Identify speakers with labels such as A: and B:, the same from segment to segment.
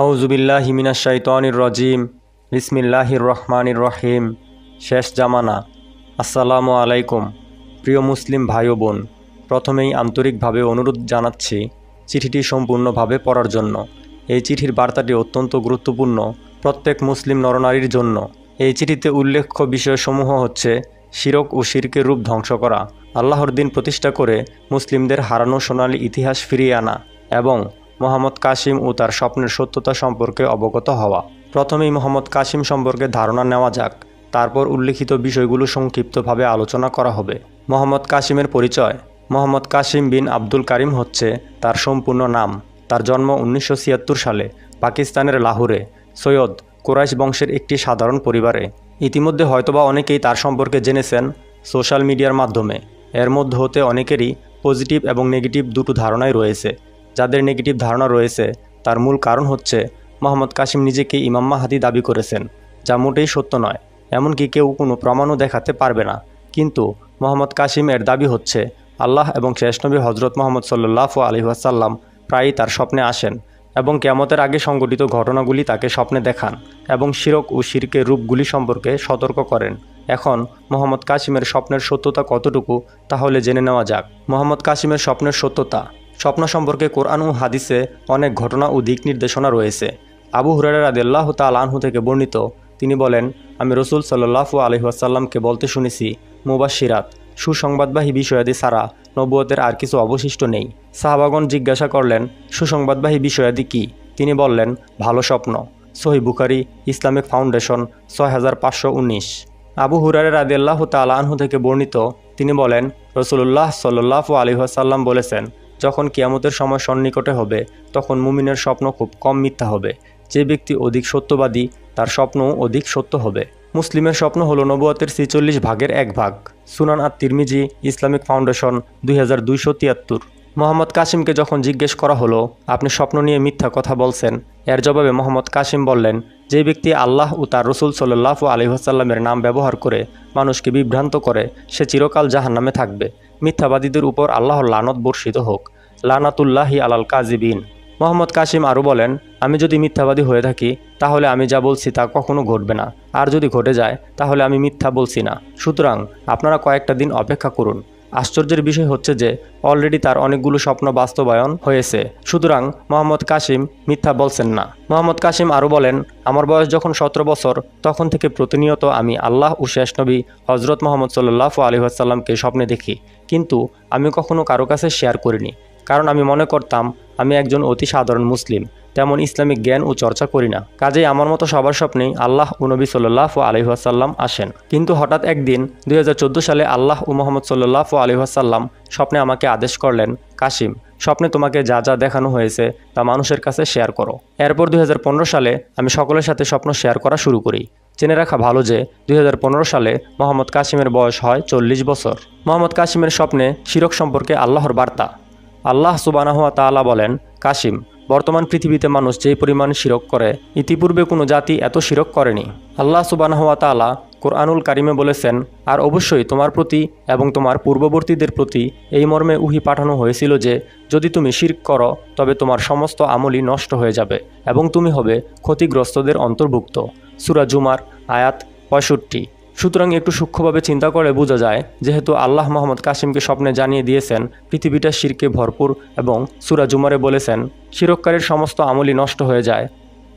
A: আউযুবিল্লাহি মিনাশ শাইতানির রাজিম। বিসমিল্লাহির রহমানির রহিম। শেষ জামানা। আসসালামু আলাইকুম। প্রিয় মুসলিম ভাই ও বোন, প্রথমেই আন্তরিকভাবে অনুরোধ জানাচ্ছি চিঠিটি সম্পূর্ণভাবে পড়ার জন্য। এই চিঠির বার্তাটি অত্যন্ত গুরুত্বপূর্ণ প্রত্যেক মুসলিম নরনারীর জন্য। এই চিঠিতে উল্লেখ্য বিষয়সমূহ হচ্ছে শিরক ও শিরকের রূপ ধ্বংস করা, আল্লাহর দিন প্রতিষ্ঠা করে মুসলিমদের হারানো সোনালী ইতিহাস ফিরিয়ে আনা এবং মোহাম্মদ কাসিম ও তার স্বপ্নের সত্যতা সম্পর্কে অবগত হওয়া। প্রথমেই মোহাম্মদ কাসিম সম্পর্কে ধারণা নেওয়া যাক, তারপর উল্লিখিত বিষয়গুলো সংক্ষিপ্তভাবে আলোচনা করা হবে। মোহাম্মদ কাসিমের পরিচয়। মোহাম্মদ কাসিম বিন আব্দুল কারিম হচ্ছে তার সম্পূর্ণ নাম। তার জন্ম 1976 সালে পাকিস্তানের লাহোরে সৈয়দ কুরাইশ বংশের একটি সাধারণ পরিবারে। ইতিমধ্যে হয়তোবা অনেকেই তার সম্পর্কে জেনেছেন সোশ্যাল মিডিয়ার মাধ্যমে। এর মধ্যে হতে অনেকেরই পজিটিভ এবং নেগেটিভ দুটো ধারণাই রয়েছে। যাদের নেগেটিভ ধারণা রয়েছে তার মূল কারণ হচ্ছে মোহাম্মদ কাসিম নিজেকে ইমাম মাহদী দাবি করেছেন, যা মোটেই সত্য নয়। এমনকি কেউ কোনো প্রমাণও দেখাতে পারবে না। কিন্তু মোহাম্মদ কাসিম এর দাবি হচ্ছে আল্লাহ এবং শেষ নবী হজরত মুহাম্মদ সাল্লাল্লাহু আলাইহি ওয়াসাল্লাম প্রায়ই তার স্বপ্নে আসেন এবং কিয়ামতের আগে সংঘটিত ঘটনাগুলি তাকে স্বপ্নে দেখান এবং শিরক ও শিরকের রূপগুলি সম্পর্কে সতর্ক করেন। এখন মোহাম্মদ কাসিমের স্বপ্নের সত্যতা কতটুকু তাহলে জেনে নেওয়া যাক। মোহাম্মদ কাসিমের স্বপ্নের সত্যতা। স্বপ্ন সম্পর্কে কোরআন ও হাদিসে অনেক ঘটনা ও দিক নির্দেশনা রয়েছে। আবু হুরায়রা রাদিয়াল্লাহু তাআলা আনহু থেকে বর্ণিত, তিনি বলেন, আমি রাসূল সাল্লাল্লাহু আলাইহি ওয়াসাল্লামকে বলতে শুনেছি, মুবাশশিরাত, সুসংবাদবাহী বিষয়াদি ছাড়া নবুয়তের আর কিছু অবশিষ্ট নেই। সাহাবাগণ জিজ্ঞাসা করলেন, সুসংবাদবাহী বিষয়াদি কি? তিনি বললেন, ভালো স্বপ্ন। সহিহ বুখারী, ইসলামিক ফাউন্ডেশন, 6519। আবু হুরায়রা রাদিয়াল্লাহু তাআলা আনহু থেকে বর্ণিত, তিনি বলেন, রাসূলুল্লাহ সাল্লাল্লাহু আলাইহি ওয়াসাল্লাম বলেছেন, যখন কিয়ামতের সময় সন্নিকটে হবে তখন মুমিনের স্বপ্ন খুব কম মিথ্যা হবে। যে ব্যক্তি অধিক সত্যবাদী তার স্বপ্নও অধিক সত্য হবে। মুসলিমের স্বপ্ন হলো নবুয়তের 46 ভাগের 1 ভাগ। সুনান আত-তিরমিজি, ইসলামিক ফাউন্ডেশন, 2273। মোহাম্মদ কাসিমকে যখন জিজ্ঞেস করা হলো, আপনি স্বপ্ন নিয়ে মিথ্যা কথা বলছেন, এর জবাবে মোহাম্মদ কাসিম বললেন, যে ব্যক্তি আল্লাহ ও তার রাসূল সাল্লাল্লাহু আলাইহি ওয়াসাল্লামের নাম ব্যবহার করে মানুষকে বিভ্রান্ত করে সে চিরকাল জাহান্নামে থাকবে। মিথ্যাবাদীদের উপর আল্লাহর লানত বর্ষিত হোক। লানাতুল্লাহি আলাল কাযিবিন। মোহাম্মদ কাসিম আরও বলেন, আমি যদি মিথ্যাবাদী হয়ে থাকি তাহলে আমি যা বলছি তা কখনো ঘটবে না, আর যদি ঘটে যায় তাহলে আমি মিথ্যা বলছি না। সুতরাং আপনারা কয়েকটা দিন অপেক্ষা করুন। আশ্চর্যের বিষয় হচ্ছে যে অলরেডি তার অনেকগুলো স্বপ্ন বাস্তবায়ন হয়েছে। সুতরাং মোহাম্মদ কাসিম মিথ্যা বলছেন না। মোহাম্মদ কাসিম আরও বলেন, আমার বয়স যখন 17 বছর তখন থেকে প্রতিনিয়ত আমি আল্লাহ ও শেষ নবী হজরত মুহাম্মদ সাল্লাল্লাহু আলাইহি ওয়াসাল্লামকে স্বপ্নে দেখি, কিন্তু আমি কখনো কারো কাছে শেয়ার করিনি, কারণ আমি মনে করতাম আমি একজন অতি সাধারণ মুসলিম, তেমন ইসলামিক জ্ঞান ও চর্চা করি না। কাজেই আমার মতো সবার স্বপ্নেই আল্লাহ ও নবী সাল্লাল্লাহু আলাইহি ওয়াসাল্লাম আসেন। কিন্তু হঠাৎ একদিন 2014 সালে আল্লাহ ও মুহাম্মদ সাল্লাল্লাহু আলাইহি ওয়াসাল্লাম স্বপ্নে আমাকে আদেশ করলেন, কাসিম, স্বপ্নে তোমাকে যা যা দেখানো হয়েছে তা মানুষের কাছে শেয়ার করো। এরপর 2015 সালে আমি সকলের সাথে স্বপ্ন শেয়ার করা শুরু করি। জেনে রাখা ভালো যে 2015 সালে মোহাম্মদ কাসিমের বয়স হয় 40 বছর। মোহাম্মদ কাসিমের স্বপ্নে শিরক সম্পর্কে আল্লাহর বার্তা। আল্লাহ সুবহানাহু ওয়া তাআলা বলেন, কাসিম, বর্তমান পৃথিবীতে মানুষ যে পরিমাণ শিরক করে ইতিপূর্বে কোনো জাতি এত শিরক করেনি। আল্লাহ সুবহানাহু ওয়া তাআলা কোরআনুল কারিমে বলেছেন, আর অবশ্যই তোমার প্রতি এবং তোমার পূর্ববর্তীদের প্রতি এই মর্মে ওহী পাঠানো হয়েছিল যে যদি তুমি শিরক করো তবে তোমার সমস্ত আমলই নষ্ট হয়ে যাবে এবং তুমি হবে ক্ষতিগ্রস্তদের অন্তর্ভুক্ত। সূরা জুমার আয়াত 65। সুতরাং একটু সূক্ষ্মভাবে চিন্তা করে বোঝা যায়, যেহেতু আল্লাহ মোহাম্মদ কাসিমকে স্বপ্নে জানিয়ে দিয়েছেন পৃথিবীটা শিরকে ভরপুর এবং সূরা জুমারে বলেছেন শিরককারীর সমস্ত আমলই নষ্ট হয়ে যায়,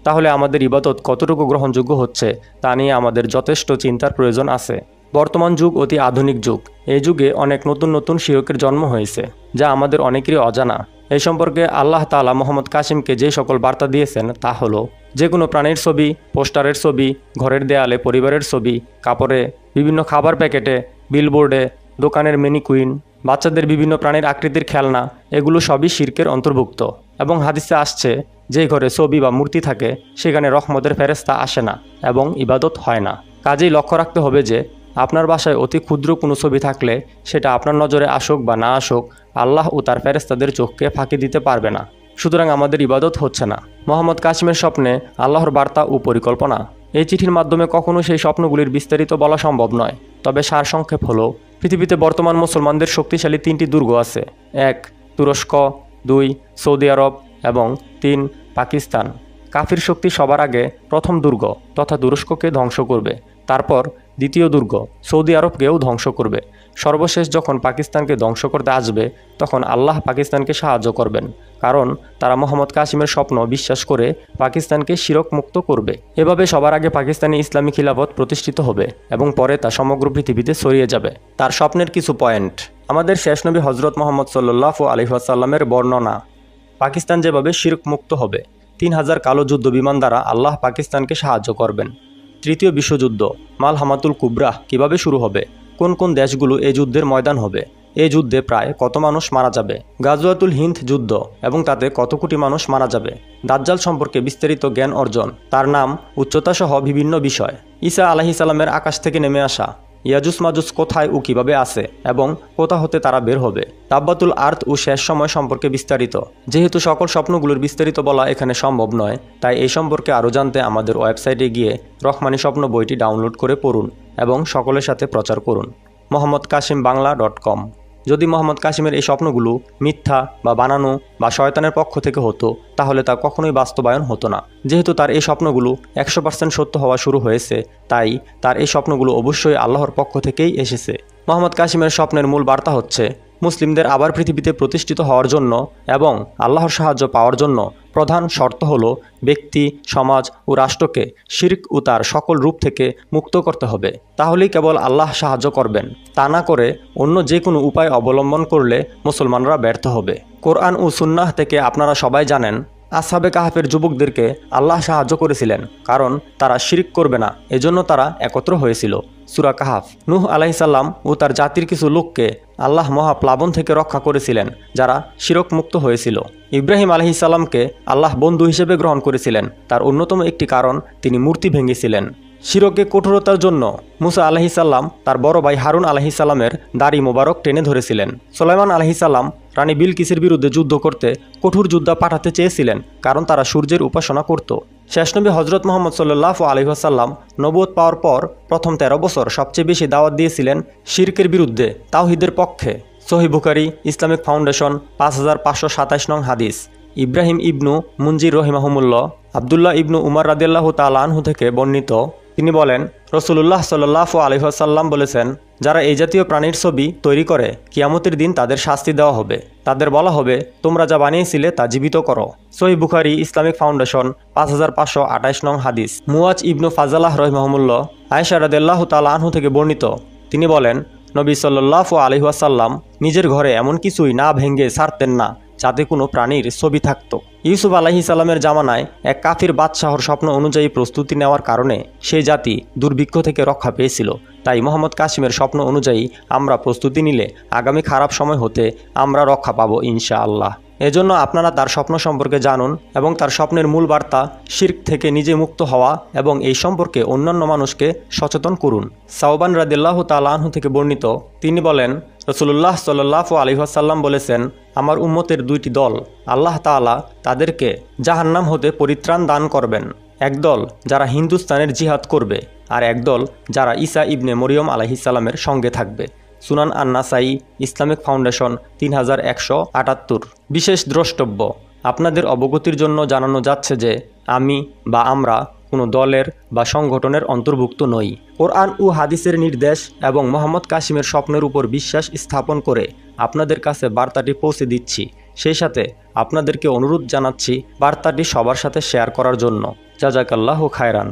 A: তাহলে আমাদের ইবাদত কতটুকু গ্রহণযোগ্য হচ্ছে তা নিয়ে আমাদের যথেষ্ট চিন্তার প্রয়োজন আছে। বর্তমান যুগ অতি আধুনিক যুগ। এই যুগে অনেক নতুন নতুন শিরকের জন্ম হয়েছে যা আমাদের অনেকেরই অজানা। এই সম্পর্কে আল্লাহ তাআলা মোহাম্মদ কাসিমকে যে সকল বার্তা দিয়েছেন তা হলো, যে কোনো প্রাণীর ছবি, পোস্টারের ছবি, ঘরের দেয়ালে পরিবারের ছবি, কাপড়ে, বিভিন্ন খাবার প্যাকেটে, বিলবোর্ডে, দোকানের মেনিকুইন, বাচ্চাদের বিভিন্ন প্রাণীর আকৃতির খেলনা, এগুলো সবই শিরকের অন্তর্ভুক্ত। এবং হাদিসে আসছে, যে ঘরে ছবি বা মূর্তি থাকে সেখানে রহমতের ফেরেশতা আসে না এবং ইবাদত হয় না। কাজেই লক্ষ্য রাখতে হবে যে আপনার বাসায় অতি ক্ষুদ্র কোনো ছবি থাকলে সেটা আপনার নজরে আসুক বা না আসুক, আল্লাহ ও তার ফেরেশতাদের চোখকে ফাঁকি দিতে পারবে না। সুতরাং আমাদের ইবাদত হচ্ছে না। মোহাম্মদ কাসিমের স্বপ্নে আল্লাহর বার্তা ও পরিকল্পনা। এই চিঠির মাধ্যমে কখনো সেই স্বপ্নগুলির বিস্তারিত বলা সম্ভব নয়, তবে সারসংক্ষেপ হলো, পৃথিবীতে বর্তমান মুসলমানদের শক্তিশালী 3টি দুর্গ আছে। 1 তুরস্ক, 2 সৌদি আরব এবং 3 পাকিস্তান। কাফির শক্তি সবার আগে প্রথম দুর্গ তথা তুরস্ককে ধ্বংস করবে, তারপর দ্বিতীয় দুর্গ সৌদি আরবকেও ধ্বংস করবে। সর্বশেষ যখন পাকিস্তানকে ধ্বংস করতে আসবে তখন আল্লাহ পাকিস্তানকে সাহায্য করবেন, কারণ তারা মোহাম্মদ কাসিমের স্বপ্ন বিশ্বাস করে পাকিস্তানকে শিরক মুক্ত করবে। এভাবে সবার আগে পাকিস্তানে ইসলামী খিলাফত প্রতিষ্ঠিত হবে এবং পরে তা সমগ্র পৃথিবীতে ছড়িয়ে যাবে। তার স্বপ্নের কিছু পয়েন্ট। আমাদের শেষ নবী হজরত মোহাম্মদ সাল্লাল্লাহু আলাইহি ওয়াসাল্লামের বর্ণনা। পাকিস্তান যেভাবে শিরক মুক্ত হবে, 3000 কালো যুদ্ধ বিমান দ্বারা আল্লাহ পাকিস্তানকে সাহায্য করবেন। তৃতীয় বিশ্বযুদ্ধ মালহামাতুল কুবরা কিভাবে শুরু হবে, কোন কোন দেশগুলো এই যুদ্ধের ময়দান হবে, এই যুদ্ধে প্রায় কত মানুষ মারা যাবে, গাজওয়াতুল হিন্দ যুদ্ধ এবং তাতে কত কোটি মানুষ মারা যাবে, দাজ্জাল সম্পর্কে বিস্তারিত জ্ঞান অর্জন, তার নাম, উচ্চতা সহ বিভিন্ন বিষয়, ঈসা আলাইহিস সালামের আকাশ থেকে নেমে আসা, ইয়াজুজ মাজুজ কোথায় ও কিভাবে আছে এবং কোথা হতে তারা বের হবে, তাব্বাতুল আর্থ ও শেষ সময় সম্পর্কে বিস্তারিত। যেহেতু সকল স্বপ্নগুলোর বিস্তারিত বলা এখানে সম্ভব নয়, তাই এই সম্পর্কে আরও জানতে আমাদের ওয়েবসাইটে গিয়ে রহমানি স্বপ্ন বইটি ডাউনলোড করে পড়ুন এবং সকলের সাথে প্রচার করুন। mohammedkasimBangla.com। যদি মোহাম্মদ কাসিমের এই স্বপ্নগুলো মিথ্যা বা বানানো বা শয়তানের পক্ষ থেকে হতো তাহলে তা কখনোই বাস্তবায়ন হতো না। যেহেতু তার এই স্বপ্নগুলো 100% সত্য হওয়া শুরু হয়েছে, তাই তার এই স্বপ্নগুলো অবশ্যই আল্লাহর পক্ষ থেকেই এসেছে। মোহাম্মদ কাসিমের স্বপ্নের মূল বার্তা হচ্ছে, মুসলিমদের আবার পৃথিবীতে প্রতিষ্ঠিত হওয়ার জন্য এবং আল্লাহর সাহায্য পাওয়ার জন্য প্রধান শর্ত হল ব্যক্তি, সমাজ ও রাষ্ট্রকে শিরক ও তার সকল রূপ থেকে মুক্ত করতে হবে। তাহলেই কেবল আল্লাহ সাহায্য করবেন, তা না করে অন্য যে কোনো উপায় অবলম্বন করলে মুসলমানরা ব্যর্থ হবে। কোরআন ও সুন্নাহ থেকে আপনারা সবাই জানেন, আসহাবে কাহাফের যুবকদেরকে আল্লাহ সাহায্য করেছিলেন, কারণ তারা শিরক করবে না, এজন্য তারা একত্র হয়েছিল। সূরা কাহাফ। নূহ আলাইহিসসালাম ও তার জাতির কিছু লোককে আল্লাহ মহাপ্লাবন থেকে রক্ষা করেছিলেন, যারা শিরক মুক্ত হয়েছিল। ইব্রাহিম আলাইহিসসালামকে আল্লাহ বন্ধু হিসেবে গ্রহণ করেছিলেন, তার অন্যতম একটি কারণ তিনি মূর্তি ভেঙেছিলেন। শিরকে কঠোরতার জন্য মুসা আলাইহিসসালাম তার বড় ভাই হারুন আলাইহিসসালামের দাড়ি মোবারক টেনে ধরেছিলেন। সুলাইমান আলাইহিসসালাম রানী বিলকিসের বিরুদ্ধে যুদ্ধ করতে কঠোর যোদ্ধা পাঠাতে চেয়েছিলেন, কারণ তারা সূর্যের উপাসনা করত। শেষ নবী হজরত মোহাম্মদ সাল্লাল্লাহু আলাইহি ওয়াসাল্লাম নবুয়ত পাওয়ার পর প্রথম 13 বছর সবচেয়ে বেশি দাওয়াত দিয়েছিলেন শিরকের বিরুদ্ধে, তাওহীদের পক্ষে। সহিহ বুখারী, ইসলামিক ফাউন্ডেশন, 5527 নং হাদিস। ইব্রাহিম ইবনু মুনজির রহিমাহুমুল্লাহ আবদুল্লাহ ইবনু উমর রাদিয়াল্লাহু তাআলা আনহু থেকে বর্ণিত, তিনি বলেন, রাসূলুল্লাহ সাল্লাল্লাহু আলাইহি ওয়াসাল্লাম বলেছেন, যারা এই জাতীয় প্রাণীর ছবি তৈরি করে কিয়ামতের দিন তাদের শাস্তি দেওয়া হবে। তাদের বলা হবে, তোমরা যা বানিয়েছিলে তা জীবিত করো। সহিহ বুখারী, ইসলামিক ফাউন্ডেশন, 5528 নং হাদিস। মুয়াজ ইবনু ফাজালাহ রহিমাহুমুল্লাহ আয়েশা রাদিয়াল্লাহু তাআলা আনহু থেকে বর্ণিত, তিনি বলেন, নবী সাল্লাল্লাহু আলাইহি ওয়াসাল্লাম নিজের ঘরে এমন কিছুই না ভেঙে ছাড়তেন না যাতে কোনো প্রাণীর ছবি থাকত। ইউসুফ আলাইহিস সালামের জামানায় এক কাফির বাদশাহর স্বপ্ন অনুযায়ী প্রস্তুতি নেওয়ার কারণে সেই জাতি দুর্ভিক্ষ থেকে রক্ষা পেয়েছিল। তাই মোহাম্মদ কাসিমের স্বপ্ন অনুযায়ী আমরা প্রস্তুতি নিলে আগামী খারাপ সময় হতে আমরা রক্ষা পাবো ইনশাআল্লাহ। এজন্য আপনারা তার স্বপ্ন সম্পর্কে জানুন এবং তার স্বপ্নের মূল বার্তা শিরক থেকে নিজে মুক্ত হওয়া এবং এই সম্পর্কে অন্যান্য মানুষকে সচেতন করুন। সাওবান রাদিয়াল্লাহু তাআলা আনহু থেকে বর্ণিত, তিনি বলেন, রাসূলুল্লাহ সাল্লাল্লাহু আলাইহি ওয়াসাল্লাম বলেছেন, আমার উম্মতের দুইটি দল, আল্লাহ তাআলা তাদেরকে জাহান্নাম হতে পরিত্রাণ দান করবেন। একদল যারা হিন্দুস্তানের জিহাদ করবে, আর একদল যারা ঈসা ইবনে মরিয়ম আলাইহিস সালামের সঙ্গে থাকবে। সুনান আন-নাসাই, ইসলামিক ফাউন্ডেশন, 3178। বিশেষ দ্রষ্টব্য, আপনাদের অবগতির জন্য জানানো যাচ্ছে যে আমি বা আমরা কোনো দলের বা সংগঠনের অন্তর্ভুক্ত নই। কোরআন ও হাদিসের নির্দেশ এবং মোহাম্মদ কাসিমের স্বপ্নের উপর বিশ্বাস স্থাপন করে আপনাদের কাছে বার্তাটি পৌঁছে দিচ্ছি। সেই সাথে আপনাদেরকে অনুরোধ জানাচ্ছি বার্তাটি সবার সাথে শেয়ার করার জন্য। জাযাকাল্লাহু খায়রান।